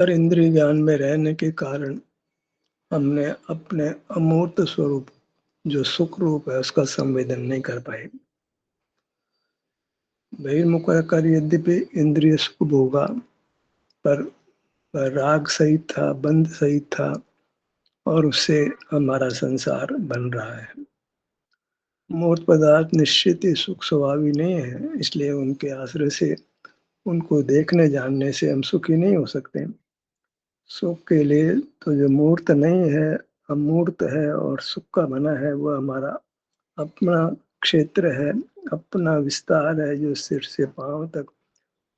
पर इंद्रिय ज्ञान में रहने के कारण हमने अपने अमूर्त स्वरूप जो सुख रूप है उसका संवेदन नहीं कर पाए। बहिर्मुख कर यद्यपि इंद्रिय सुख भोगा, पर राग सहित था, बंध सहित था, और उससे हमारा संसार बन रहा है। मूर्त पदार्थ निश्चित ही सुख स्वभावी नहीं है, इसलिए उनके आश्रय से, उनको देखने जानने से हम सुखी नहीं हो सकते। सुख के लिए तो जो मूर्त नहीं है, अमूर्त है और सुख का बना है, वह हमारा अपना क्षेत्र है, अपना विस्तार है, जो सिर से पांव तक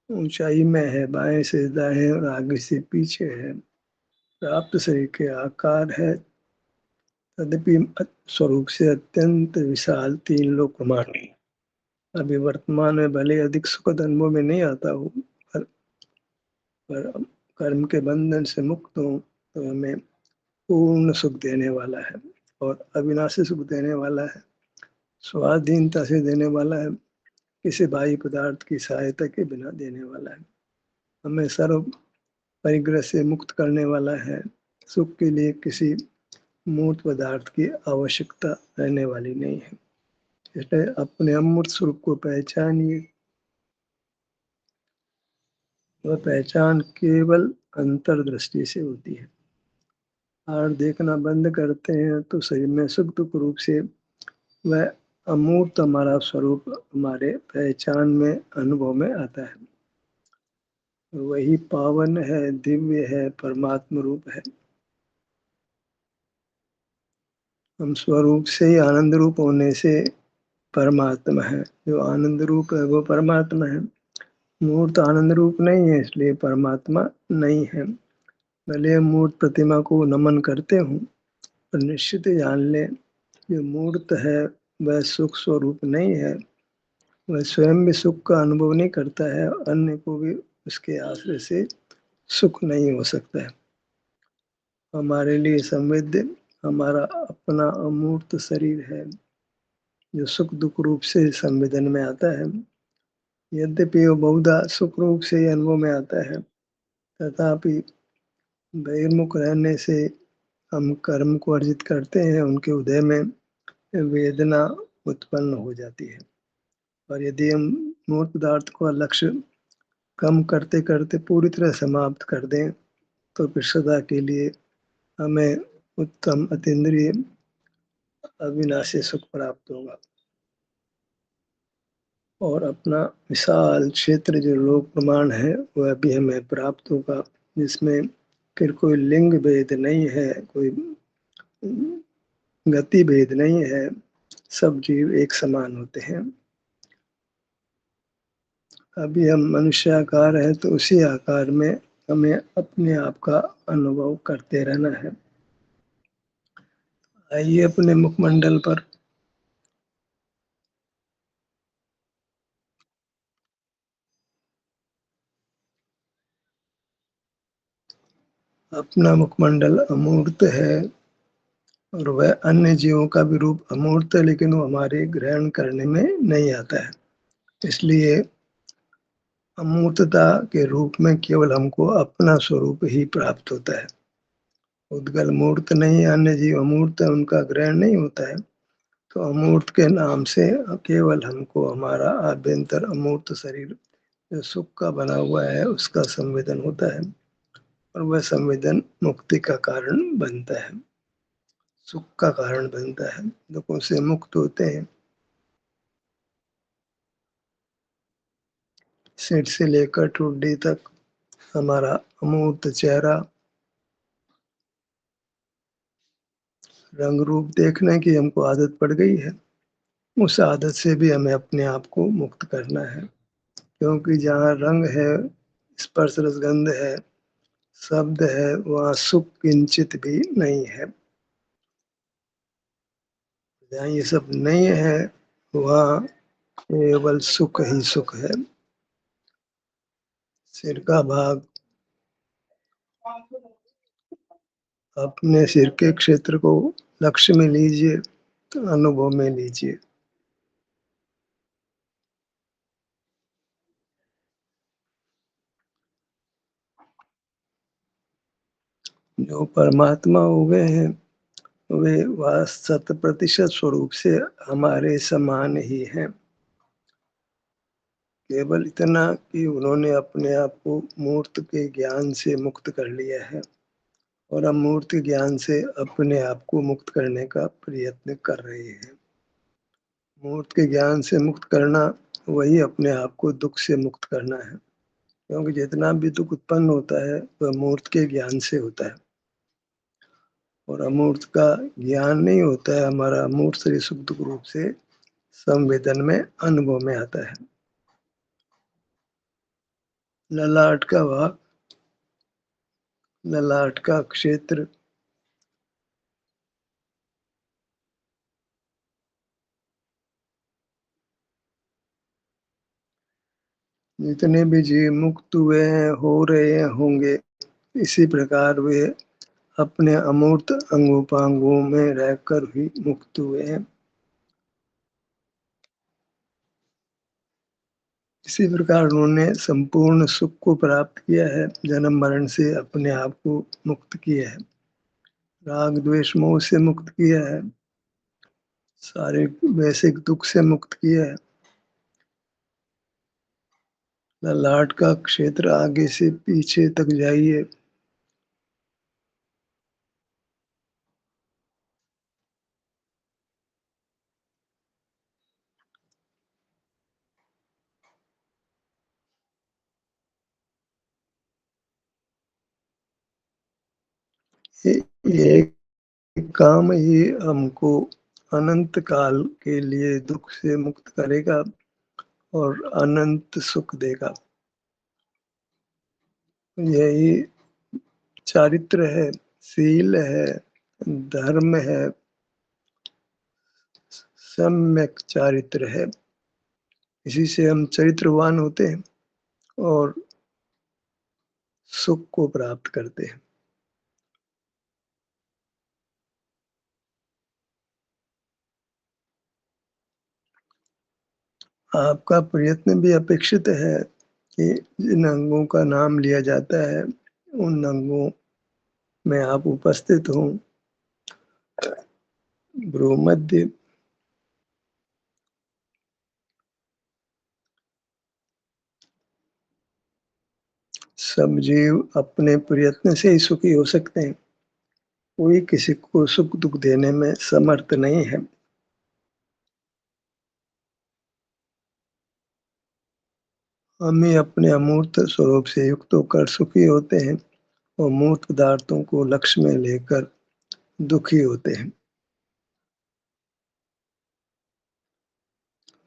ऊंचाई में है, बाएं से दाएं और आगे से पीछे है, प्राप्त शरीर के आकार है, तद्यपि स्वरूप से अत्यंत विशाल, तीन लोक प्रमाणी। अभी वर्तमान में भले अधिक सुखद अनुभव में नहीं आता हो, पर कर्म के बंधन से मुक्त हो तो हमें पूर्ण सुख देने वाला है और अविनाशी सुख देने वाला है, स्वाधीनता से देने वाला है, किसी बाह्य पदार्थ की सहायता के बिना देने वाला है, हमें सर्व परिग्रह से मुक्त करने वाला है। सुख के लिए किसी मूर्त पदार्थ की आवश्यकता रहने वाली नहीं है। इसलिए अपने अमूर्त स्वरूप को पहचानिए। वह पहचान केवल अंतर्दृष्टि से होती है। और देखना बंद करते हैं तो शरीर में सुख दुख रूप से वह अमूर्त हमारा स्वरूप हमारे पहचान में, अनुभव में आता है। वही पावन है, दिव्य है, परमात्म रूप है। हम स्वरूप से ही आनंद रूप होने से परमात्मा है। जो आनंद रूप है वो परमात्मा है। मूर्त आनंद रूप नहीं है, इसलिए परमात्मा नहीं है। भले मूर्त प्रतिमा को नमन करते हूँ, पर निश्चित ही जान ले, जो मूर्त है वह सुख स्वरूप नहीं है। वह स्वयं भी सुख का अनुभव नहीं करता है, अन्य को भी उसके आश्रय से सुख नहीं हो सकता है। हमारे लिए संवेद्य हमारा अपना अमूर्त शरीर है, जो सुख दुख रूप से संवेदन में आता है। यद्यपि वो बहुधा सुख रूप से ही अनुभव में आता है, तथापि बहिर्मुख रहने से हम कर्म को अर्जित करते हैं, उनके उदय में वेदना उत्पन्न हो जाती है। और यदि हम मूर्त पदार्थ को लक्ष्य कम करते करते पूरी तरह समाप्त कर दें, तो फिर सदा के लिए हमें उत्तम अतीन्द्रिय अविनाशी सुख प्राप्त होगा और अपना विशाल क्षेत्र जो लोक प्रमाण है वह भी हमें प्राप्त होगा, जिसमें फिर कोई लिंग भेद नहीं है, कोई गति भेद नहीं है, सब जीव एक समान होते हैं। अभी हम मनुष्य आकार है, तो उसी आकार में हमें अपने आप का अनुभव करते रहना है। आइए अपने मुखमंडल पर अपना मुखमंडल अमूर्त है और वह अन्य जीवों का भी रूप अमूर्त है, लेकिन वो हमारे ग्रहण करने में नहीं आता है। इसलिए अमूर्तता के रूप में केवल हमको अपना स्वरूप ही प्राप्त होता है। उद्गल मूर्त नहीं, अन्य जीव अमूर्त है, उनका ग्रहण नहीं होता है। तो अमूर्त के नाम से केवल हमको हमारा आभ्यंतर अमूर्त शरीर जो सुख का बना हुआ है उसका संवेदन होता है, और वह संवेदन मुक्ति का कारण बनता है, सुख का कारण बनता है, दुखों से मुक्त होते हैं। सिर से लेकर ठुड्डी तक हमारा अमूर्त चेहरा, रंग रूप देखने की हमको आदत पड़ गई है। उस आदत से भी हमें अपने आप को मुक्त करना है, क्योंकि जहाँ रंग है, स्पर्श रसगंध है, शब्द है, वहाँ सुख किंचित भी नहीं है। जहाँ ये सब नहीं है, वहाँ केवल सुख ही सुख है। सिर का भाग अपने सिर के क्षेत्र को लक्ष्य में लीजिए, तो अनुभव में लीजिए। जो परमात्मा हो गए हैं, वे वह शत-प्रतिशत स्वरूप से हमारे समान ही हैं। केवल इतना कि उन्होंने अपने आप को मूर्त के ज्ञान से मुक्त कर लिया है और अमूर्त ज्ञान से अपने आप को मुक्त करने का प्रयत्न कर रहे हैं। मूर्त के ज्ञान से मुक्त करना, वही अपने आप को दुःख से मुक्त करना है, क्योंकि जितना भी दुःख उत्पन्न होता है, वह मूर्त के ज्ञान से होता है और अमूर्त का ज्ञान नहीं होता है, हमारा अमूर्त शरीर सुख-दुःख रूप से संवेदन में, अनुभव में आता है। ललाट का भाग, ललाट का क्षेत्र, जितने भी जीव मुक्त हुए हैं, हो रहे हैं, होंगे, इसी प्रकार वे अपने अमूर्त अंगोपांगों में रहकर ही मुक्त हुए हैं। इसी प्रकार उन्होंने संपूर्ण सुख को प्राप्त किया है, जन्म-मरण से अपने आप को मुक्त किया है, राग, द्वेष, मोह से मुक्त किया है, सारे वैश्विक दुःख से मुक्त किया है। ललाट का क्षेत्र आगे से पीछे तक जाइए, ये ये काम ही हमको अनंत काल के लिए दुःख से मुक्त करेगा और अनंत सुख देगा। यही चारित्र है, शील है, धर्म है, सम्यक चारित्र है। इसी से हम चरित्रवान होते हैं और सुख को प्राप्त करते हैं। आपका प्रयत्न भी अपेक्षित है कि जिन अंगों का नाम लिया जाता है, उन अंगों में आप उपस्थित हों। भ्रूमध्य, सब जीव अपने प्रयत्न से ही सुखी हो सकते हैं। कोई किसी को सुख-दुःख देने में समर्थ नहीं है। हम ही अपने अमूर्त स्वरूप से युक्त होकर सुखी होते हैं और मूर्त पदार्थों को लक्ष्य में लेकर दुखी होते हैं।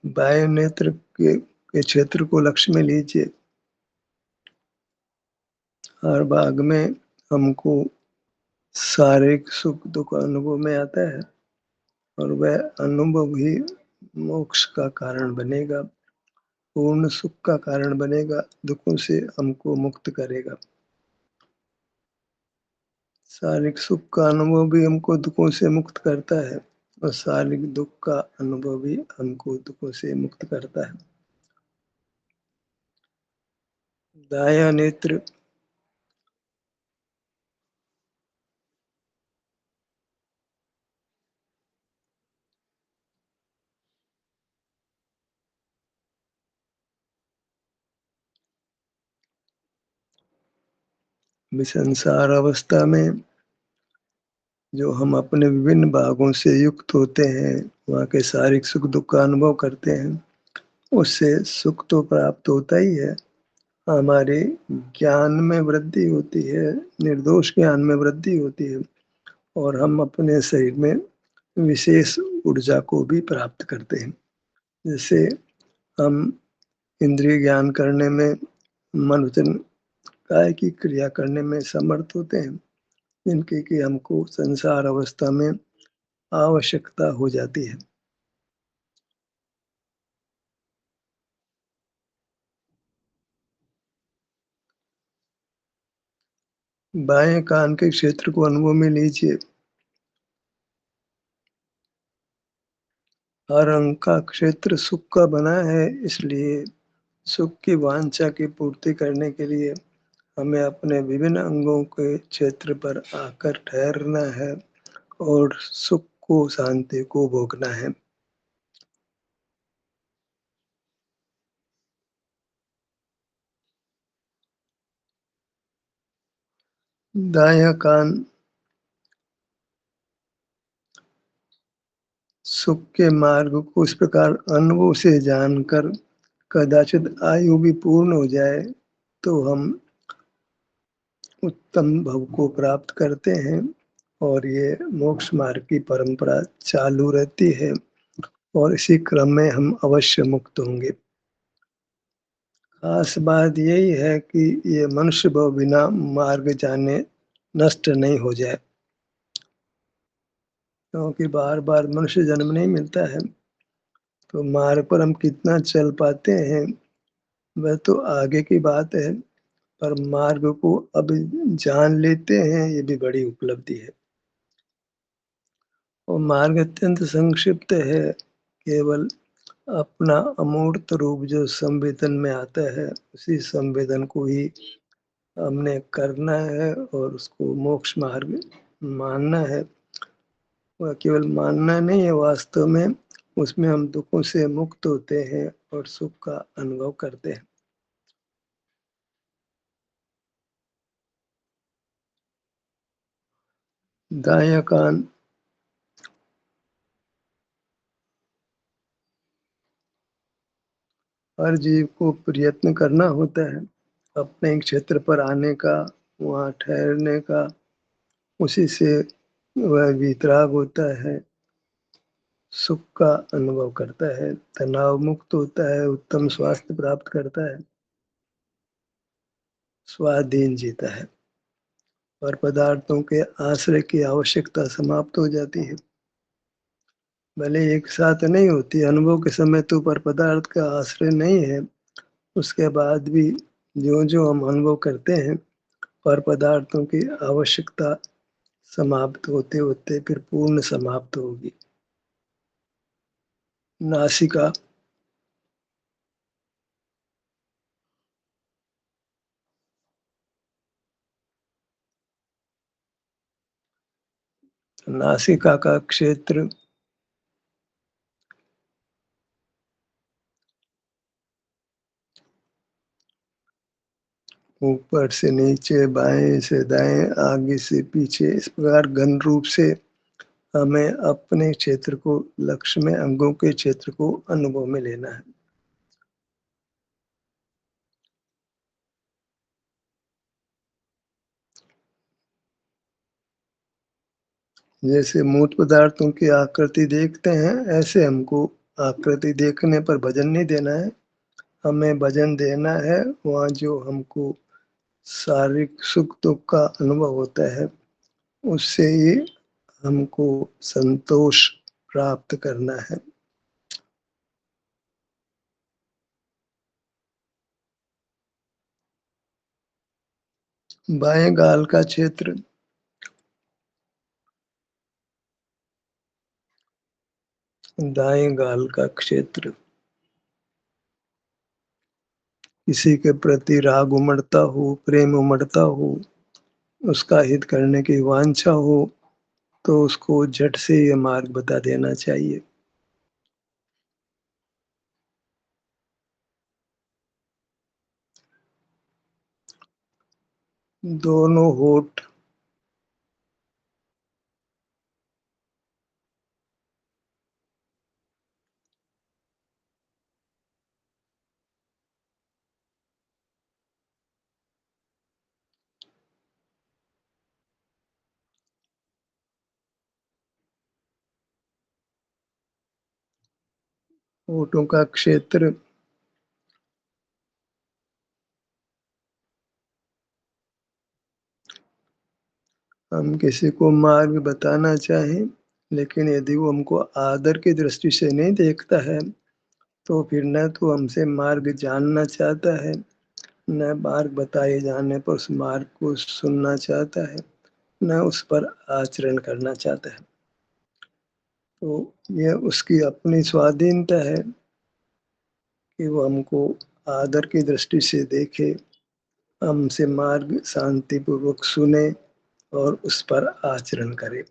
बाएँ नेत्र के क्षेत्र को लक्ष्य में लीजिए। हर भाग में हमको शारीरिक सुख-दुःख अनुभव में आता है और वह अनुभव ही मोक्ष का कारण बनेगा, पूर्ण सुख का कारण बनेगा, दुःखों से हमको मुक्त करेगा। शारीरिक सुख का अनुभव भी हमको दुःखों से मुक्त करता है और शारीरिक दुःख का अनुभव भी हमको दुःखों से मुक्त करता है। दायाँ नेत्र, संसार अवस्था में जो हम अपने विभिन्न भागों से युक्त होते हैं, वहाँ के शारीरिक सुख-दुःख का अनुभव करते हैं, उससे सुख तो प्राप्त होता ही है, हमारे ज्ञान में वृद्धि होती है, निर्दोष ज्ञान में वृद्धि होती है और हम अपने शरीर में विशेष ऊर्जा को भी प्राप्त करते हैं। जिससे हम इंद्रिय ज्ञान करने में, मन वचन काया की क्रिया करने में समर्थ होते हैं, जिनकी कि हमको संसार अवस्था में आवश्यकता हो जाती है। बाएँ कान के क्षेत्र को अनुभव में लीजिए। हर अंग का क्षेत्र सुख का बना है, इसलिए सुख की वांछा की पूर्ति करने के लिए हमें अपने विभिन्न अंगों के क्षेत्र पर आकर ठहरना है और सुख को, शांति को भोगना है। दायाँ कान सुख के मार्ग को इस प्रकार अनुभव से जानकर कदाचित आयु भी पूर्ण हो जाए, तो हम उत्तम भव को प्राप्त करते हैं और ये मोक्ष मार्ग की परंपरा चालू रहती है और इसी क्रम में हम अवश्य मुक्त होंगे। खास बात यही है कि ये मनुष्य भव बिना मार्ग जाने नष्ट नहीं हो जाए, क्योंकि बार-बार मनुष्य जन्म नहीं मिलता है, तो मार्ग पर हम कितना चल पाते हैं, वह तो आगे की बात है, पर मार्ग को अब जान लेते हैं, ये भी बड़ी उपलब्धि है। और मार्ग अत्यंत संक्षिप्त है, केवल अपना अमूर्त रूप जो संवेदन में आता है, उसी संवेदन को ही हमने करना है और उसको मोक्ष मार्ग मानना है। वह केवल मानना नहीं है, वास्तव में उसमें हम दुखों से मुक्त होते हैं और सुख का अनुभव करते हैं। दायाँ कान हर जीव को प्रयत्न करना होता है, अपने क्षेत्र पर आने का, वहाँ ठहरने का, उसी से वह वितराग होता है, सुख का अनुभव करता है, तनाव मुक्त होता है, उत्तम स्वास्थ्य प्राप्त करता है, स्वाधीन जीता है और पदार्थों के आश्रय की आवश्यकता समाप्त हो जाती है। भले एक साथ नहीं होती, अनुभव के समय तो पर पदार्थ का आश्रय नहीं है, उसके बाद भी जो-जो हम अनुभव करते हैं, पर पदार्थों की आवश्यकता समाप्त होते-होते फिर पूर्ण समाप्त होगी। नासिका नासिका का क्षेत्र ऊपर से नीचे, बाएँ से दाएँ, आगे से पीछे, इस प्रकार घन रूप से हमें अपने क्षेत्र को, लक्ष्य में अंगों के क्षेत्र को अनुभव में लेना है। जैसे मूर्त पदार्थों की आकृति देखते हैं, ऐसे हमको आकृति देखने पर वजन नहीं देना है। हमें वजन देना है वहाँ जो हमको शारीरिक सुख-दुःख का अनुभव होता है, उससे ही हमको संतोष प्राप्त करना है। बाएँ गाल का क्षेत्र, दाएँ गाल का क्षेत्र, किसी के प्रति राग उमड़ता हो, प्रेम उमड़ता हो, उसका हित करने की वांछा हो, तो उसको झट से ये मार्ग बता देना चाहिए। दोनों होठ, होठों का क्षेत्र, हम किसी को मार्ग बताना चाहें, लेकिन यदि वो हमको आदर की दृष्टि से नहीं देखता है, तो फिर न तो हमसे मार्ग जानना चाहता है, न मार्ग बताए जाने पर उस मार्ग को सुनना चाहता है, न उस पर आचरण करना चाहता है। तो यह उसकी अपनी स्वाधीनता है कि वो हमको आदर की दृष्टि से देखे हमसे मार्ग शांतिपूर्वक सुने और उस पर आचरण करें।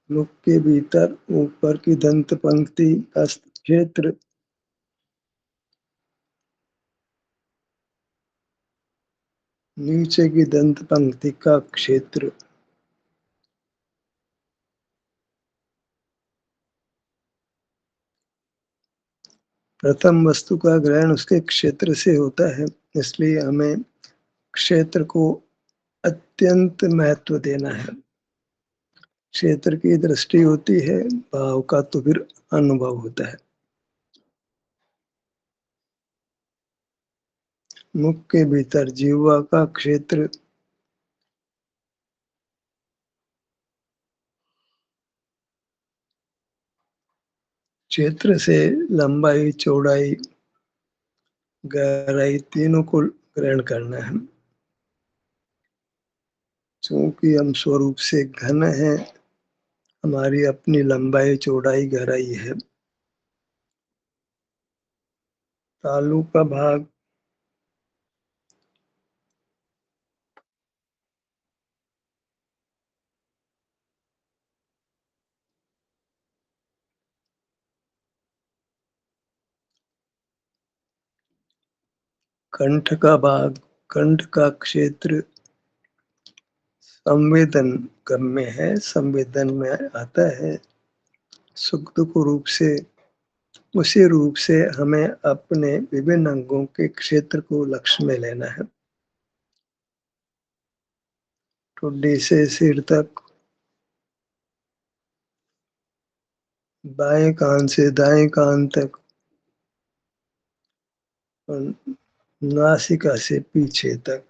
मुख के भीतर ऊपर की दंत पंक्ति का क्षेत्र, नीचे की दंत पंक्ति का क्षेत्र, प्रथम वस्तु का ग्रहण उसके क्षेत्र से होता है, इसलिए हमें क्षेत्र को अत्यंत महत्व देना है। क्षेत्र की दृष्टि होती है, भाव का तो फिर अनुभव होता है। मुख के भीतर जिह्वा का क्षेत्र, क्षेत्र से लंबाई, चौड़ाई, गहराई तीनों को ग्रहण करना है। चूंकि हम स्वरूप से घन हैं, हमारी अपनी लंबाई, चौड़ाई, गहराई है। तालु का भाग, कंठ का भाग, कंठ का क्षेत्र संवेदन गम्य है, संवेदन में आता है। सुख दुख रूप से, उसी रूप से हमें अपने विभिन्न अंगों के क्षेत्र को लक्ष्य में लेना है। ठुड्डी से सिर तक, बाएं कान से दाएं कान तक, और नासिका से पीछे तक,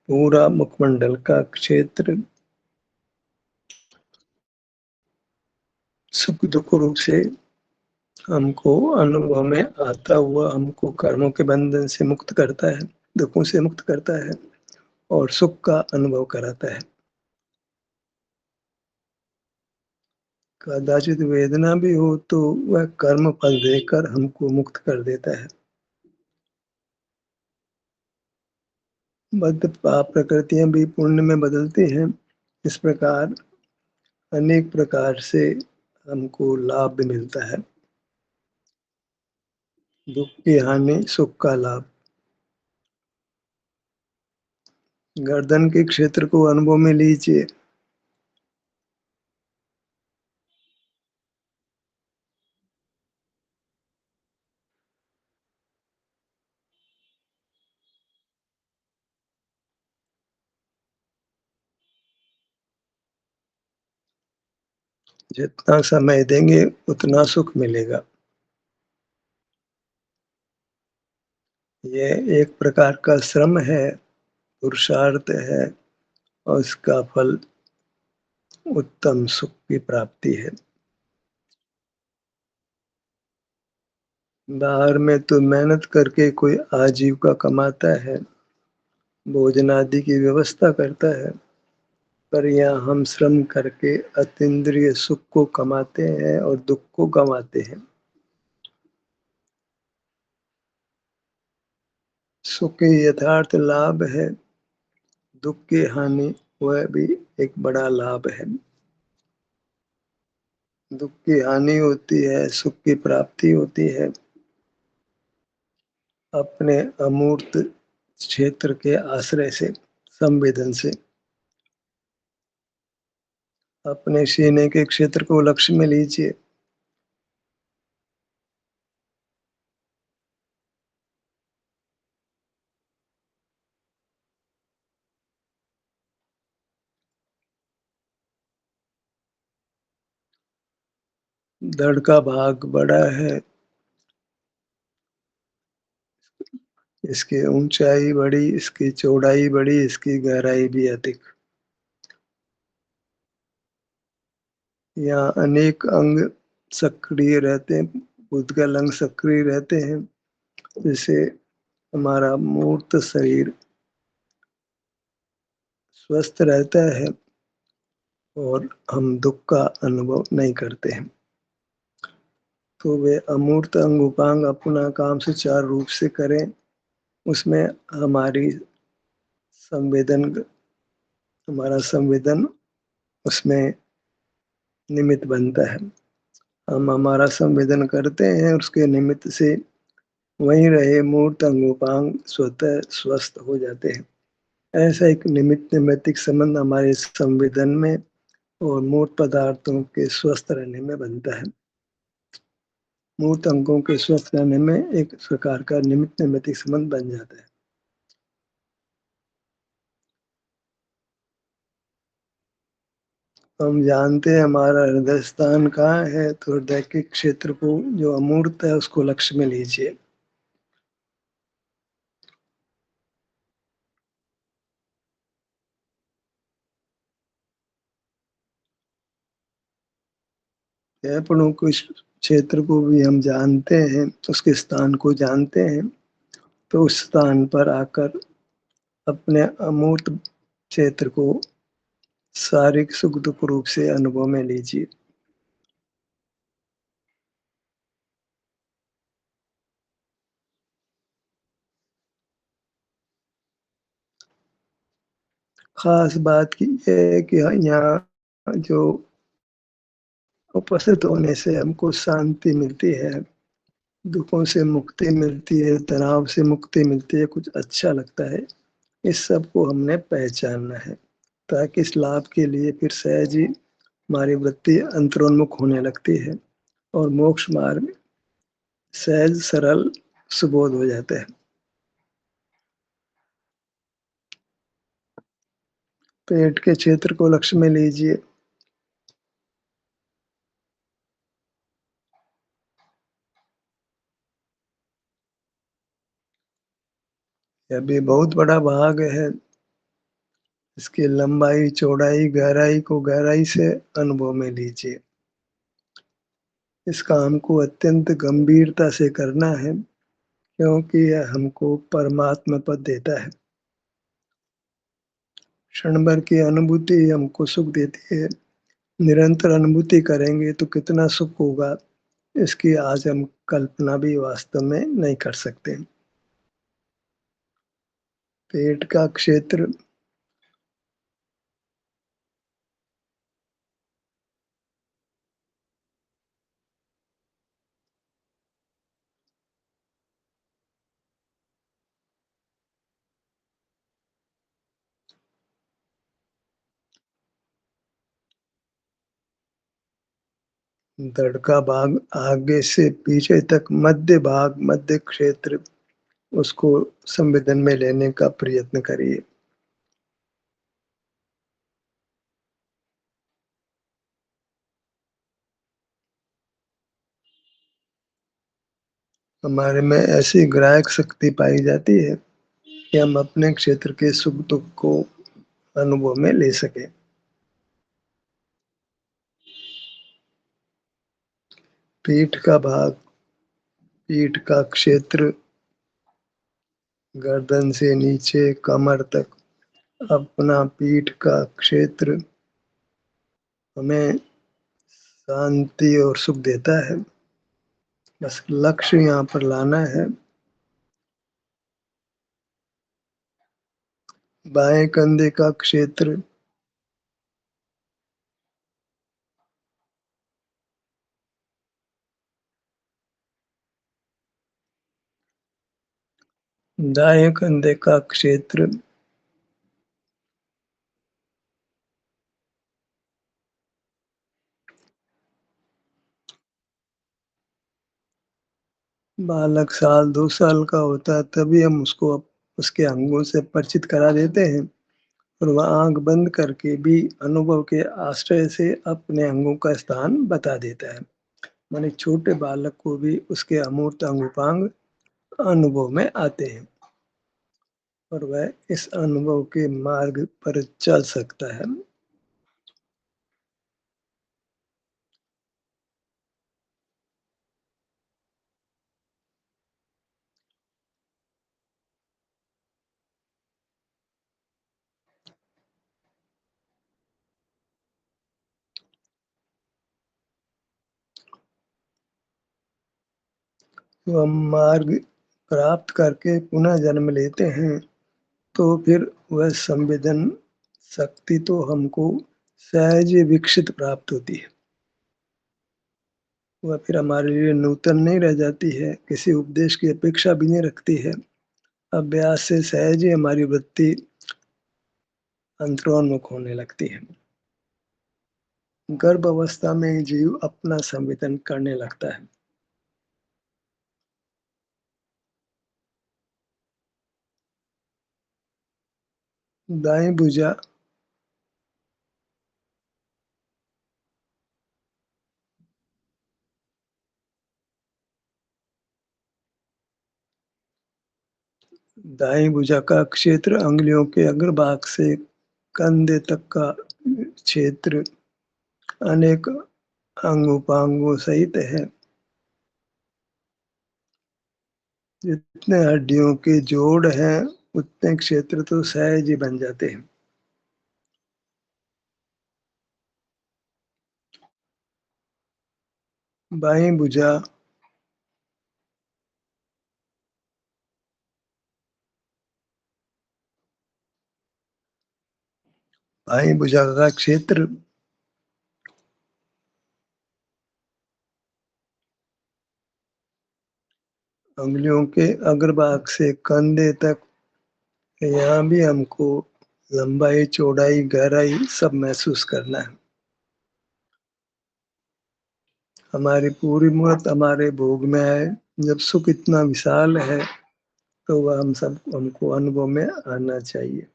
पूरा मुखमंडल का क्षेत्र सुख दुख रूप से हमको अनुभव में आता हुआ, हमको कर्मों के बंधन से मुक्त करता है, दुखों से मुक्त करता है और सुख का अनुभव कराता है। कदाचित वेदना भी हो तो वह कर्म फल देकर हमको मुक्त कर देता है। बद्ध पाप प्रकृतियां भी पुण्य में बदलती हैं। इस प्रकार अनेक प्रकार से हमको लाभ भी मिलता है। दुख की हानि, सुख का लाभ। गर्दन के क्षेत्र को अनुभव में लीजिए। जितना समय देंगे उतना सुख मिलेगा। ये एक प्रकार का श्रम है, पुरुषार्थ है और इसका फल उत्तम सुख की प्राप्ति है। बाहर में तो मेहनत करके कोई आजीविका कमाता है, भोजन आदि की व्यवस्था करता है, पर यहाँ हम श्रम करके अतीन्द्रिय सुख को कमाते हैं और दुख को गंवाते हैं। सुख के यथार्थ लाभ है, दुख की हानि वह भी एक बड़ा लाभ है। दुख की हानि होती है, सुख की प्राप्ति होती है। अपने अमूर्त क्षेत्र के आश्रय से, संवेदन से। अपने सीने के क्षेत्र को लक्ष्य में लीजिए। धड़ का भाग बड़ा है, इसकी ऊंचाई बड़ी, इसकी चौड़ाई बड़ी, इसकी गहराई भी अधिक। यहाँ अनेक अंग सक्रिय रहते हैं, उद्गल अंग सक्रिय रहते हैं, जिससे हमारा मूर्त शरीर स्वस्थ रहता है और हम दुख का अनुभव नहीं करते हैं। तो वे अमूर्त अंग-उपांग अपना काम सुचारू रूप से करें, उसमें हमारी संवेदन हमारा संवेदन उसमें निमित्त बनता है। हम हमारा संवेदन करते हैं, उसके निमित्त से वहीं रहे मूर्त अंग-उपांग स्वतः स्वस्थ हो जाते हैं। ऐसा एक निमित्त नैमित्तिक संबंध हमारे संवेदन में और मूर्त पदार्थों के स्वस्थ रहने में बनता है। मूर्त अंगों के स्वस्थ रहने में एक प्रकार का निमित्त नैमित्तिक संबंध बन जाता है। हम जानते हैं हमारा हृदय स्थान कहाँ है, तो हृदय के क्षेत्र को जो अमूर्त है उसको लक्ष्य में लीजिए। अपनों को इस क्षेत्र को भी हम जानते हैं, उसके स्थान को जानते हैं, तो उस स्थान पर आकर अपने अमूर्त क्षेत्र को शारीरिक सुख-दुःख रूप से अनुभव में लीजिए। ख़ास बात की ये है कि यहाँ जो उपस्थित होने से हमको शांति मिलती है, दुखों से मुक्ति मिलती है, तनाव से मुक्ति मिलती है, कुछ अच्छा लगता है। इस सब को हमने पहचानना है, ताकि इस लाभ के लिए फिर सहज ही हमारी वृत्ति अंतरोन्मुख होने लगती है और मोक्ष मार्ग सहज, सरल, सुबोध हो जाता है। पेट के क्षेत्र को लक्ष्य में लीजिए। यह भी बहुत बड़ा भाग है। इसकी लंबाई, चौड़ाई, गहराई को गहराई से अनुभव में लीजिए। इस काम को अत्यंत गंभीरता से करना है, क्योंकि यह हमको परमात्मा पद देता है। क्षण भर की अनुभूति हमको सुख देती है। निरंतर अनुभूति करेंगे तो कितना सुख होगा, इसकी आज हम कल्पना भी वास्तव में नहीं कर सकते। पेट का क्षेत्र धड़ का भाग आगे से पीछे तक मध्य भाग, मध्य क्षेत्र उसको संवेदन में लेने का प्रयत्न करिए। हमारे में ऐसी ग्राहक शक्ति पाई जाती है कि हम अपने क्षेत्र के सुख-दुःख को अनुभव में ले सकें। पीठ का भाग, पीठ का क्षेत्र गर्दन से नीचे कमर तक अपना पीठ का क्षेत्र हमें शांति और सुख देता है। बस लक्ष्य यहाँ पर लाना है। बाएँ कंधे का क्षेत्र, दाएँ कंधे का क्षेत्र, बालक साल 2 साल का होता है तभी हम उसको उसके अंगों से परिचित करा देते हैं और वह आँख बंद करके भी अनुभव के आश्रय से अपने अंगों का स्थान बता देता है। माने छोटे बालक को भी उसके अमूर्त अंग-उपांग अनुभव में आते हैं और वह इस अनुभव के मार्ग पर चल सकता है। तो हम मार्ग प्राप्त करके पुनः जन्म लेते हैं, तो फिर वह संवेदन शक्ति तो हमको सहज विकसित प्राप्त होती है। वह फिर हमारे लिए नूतन नहीं रह जाती है, किसी उपदेश की अपेक्षा भी नहीं रखती है। अभ्यास से सहज ही हमारी वृत्ति अंतरोन्मुख होने लगती है। गर्भ अवस्था में जीव अपना संवेदन करने लगता है। दाएं भुजा दाएं भुजा का क्षेत्र अंगुलियों के अग्रभाग से कंधे तक का क्षेत्र अनेक अंग-उपांगों सहित है। जितने हड्डियों के जोड़ हैं, उतने क्षेत्र तो सहज ही बन जाते हैं। बाईं भुजा बाईं भुजा का क्षेत्र अंगुलियों के अग्रभाग से कंधे तक, यहाँ भी हमको लंबाई, चौड़ाई, गहराई सब महसूस करना है। हमारी पूरी मूर्त हमारे भोग में है। जब सुख इतना विशाल है, तो वह हमको अनुभव में आना चाहिए।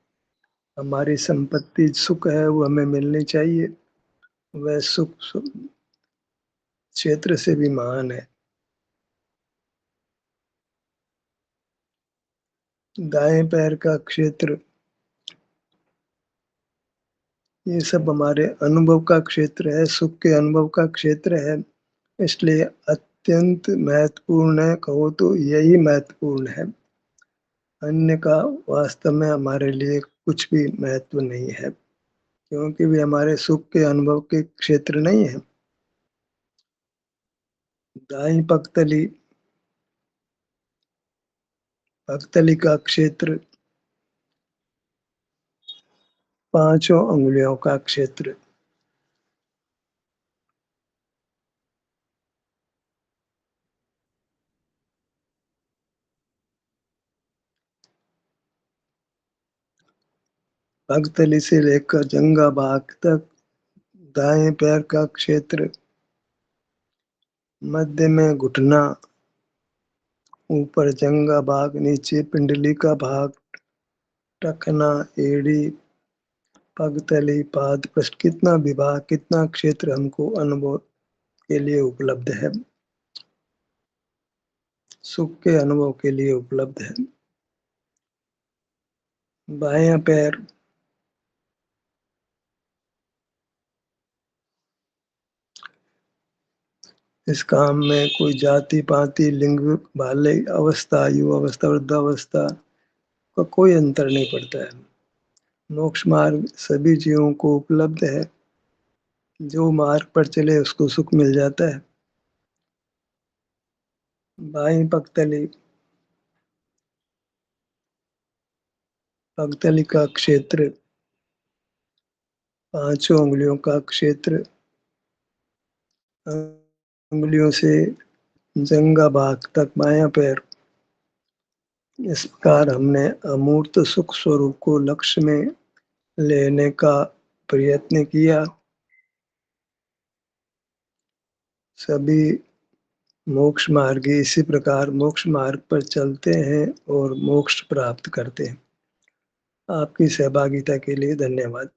हमारी संपत्ति सुख है, वो हमें मिलनी चाहिए। वह सुख क्षेत्र से भी महान है। दाएं पैर का क्षेत्र, ये सब हमारे अनुभव का क्षेत्र है, सुख के अनुभव का क्षेत्र है। इसलिए अत्यंत महत्वपूर्ण है, कहो तो यही महत्वपूर्ण है। अन्य का वास्तव में हमारे लिए कुछ भी महत्व नहीं है, क्योंकि वे हमारे सुख के अनुभव के क्षेत्र नहीं है। दाई पगतली का क्षेत्र पांचों अंगुलियों का क्षेत्र। पगतली से लेकर जंघा भाग तक दाएं पैर का क्षेत्र, मध्य में घुटना, ऊपर जंघा भाग, नीचे पिंडली का भाग, टखना, एड़ी, पगतली, पाद पृष्ठ, कितना विभाग, कितना क्षेत्र हमको अनुभव के लिए उपलब्ध है, सुख के अनुभव के लिए उपलब्ध है। बायां पैर इस काम में कोई जाति पाति, लिंग, बाल्य अवस्था, युवा अवस्था, वृद्धावस्था का कोई अंतर नहीं पड़ता है। मोक्ष मार्ग सभी जीवों को उपलब्ध है। जो मार्ग पर चले उसको सुख मिल जाता है। बाई पगतली का क्षेत्र, पांचों उंगलियों का क्षेत्र, उंगलियों से जंघा भाग तक बायां पैर। इस प्रकार हमने अमूर्त सुख स्वरूप को लक्ष्य में लेने का प्रयत्न किया। सभी मोक्ष मार्गी इसी प्रकार मोक्ष मार्ग पर चलते हैं और मोक्ष प्राप्त करते हैं। आपकी सहभागिता के लिए धन्यवाद।